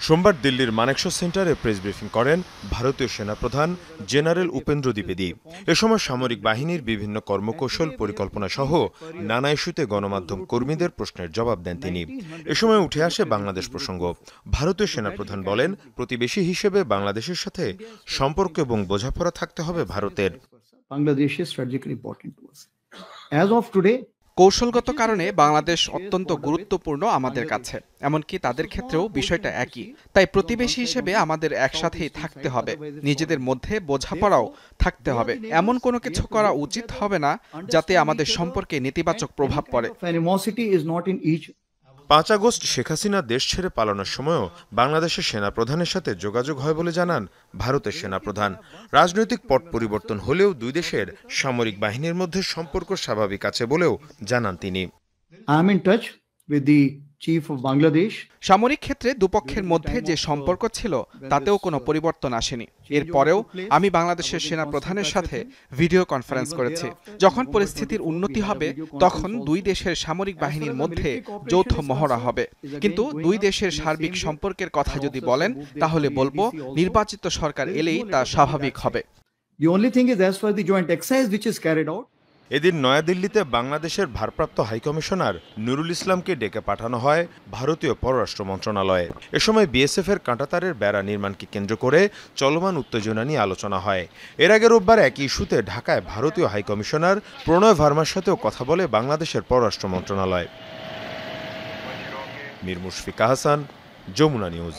সোমবার দিল্লির মানেকশ সেন্টারে প্রেস ব্রিফিং করেন ভারতীয় সেনাপ্রধান জেনারেল উপেন্দ্র দ্বিবেদী। এ সময় সামরিক বাহিনীর বিভিন্ন কর্মকৌশল পরিকল্পনা সহ নানা ইস্যুতে গণমাধ্যম কর্মীদের প্রশ্নের জবাব দেন তিনি। এ সময় উঠে আসে বাংলাদেশ প্রসঙ্গ। ভারতীয় সেনাপ্রধান বলেন, প্রতিবেশী হিসেবে বাংলাদেশের সাথে সম্পর্ক এবং বোঝাপড়া থাকতে হবে ভারতের। কৌশলগত কারণে বাংলাদেশ অত্যন্ত গুরুত্বপূর্ণ আমাদের কাছে, এমনকি তাদের ক্ষেত্রেও বিষয়টা একই। তাই প্রতিবেশী হিসেবে আমাদের একসাথেই থাকতে হবে, নিজেদের মধ্যে বোঝাপড়াও থাকতে হবে। এমন কোনো কিছু করা উচিত হবে না যাতে আমাদের সম্পর্কে নেতিবাচক প্রভাব পড়ে। 5 আগস্ট শেখ হাসিনা দেশ ছেড়ে পালানোর সময়ও বাংলাদেশের সেনাপ্রধানের সাথে যোগাযোগ হয় বলে জানান ভারতের সেনাপ্রধান। রাজনৈতিক পট পরিবর্তন হলেও দুই দেশের সামরিক বাহিনীর মধ্যে সম্পর্ক স্বাভাবিক আছে বলেও জানান তিনি। সামরিক ক্ষেত্রে দুপক্ষের মধ্যে যে সম্পর্ক ছিল তাতেও কোনো পরিবর্তন আসেনি। এরপরেও আমি বাংলাদেশের সেনাপ্রধানের সাথে ভিডিও কনফারেন্স করেছি। যখন পরিস্থিতির উন্নতি হবে তখন দুই দেশের সামরিক বাহিনীর মধ্যে যৌথ মহড়া হবে। কিন্তু দুই দেশের সার্বিক সম্পর্কের কথা যদি বলেন তাহলে বলবো, নির্বাচিত সরকার এলেই তা স্বাভাবিক হবে। এদিন নয়াদিল্লিতে বাংলাদেশের ভারপ্রাপ্ত হাইকমিশনার নুরুল ইসলামকে ডেকে পাঠানো হয় ভারতীয় পররাষ্ট্র মন্ত্রণালয়ে। এ সময় বিএসএফের কাঁটাতারের বেড়া নির্মাণকে কেন্দ্র করে চলমান উত্তেজনা নিয়ে আলোচনা হয়। এর আগে রোববার একই ইস্যুতে ঢাকায় ভারতীয় হাইকমিশনার প্রণয় ভার্মার সাথেও কথা বলে বাংলাদেশের পররাষ্ট্র মন্ত্রণালয়। মীর মুশফিকা হাসান, যমুনা নিউজ।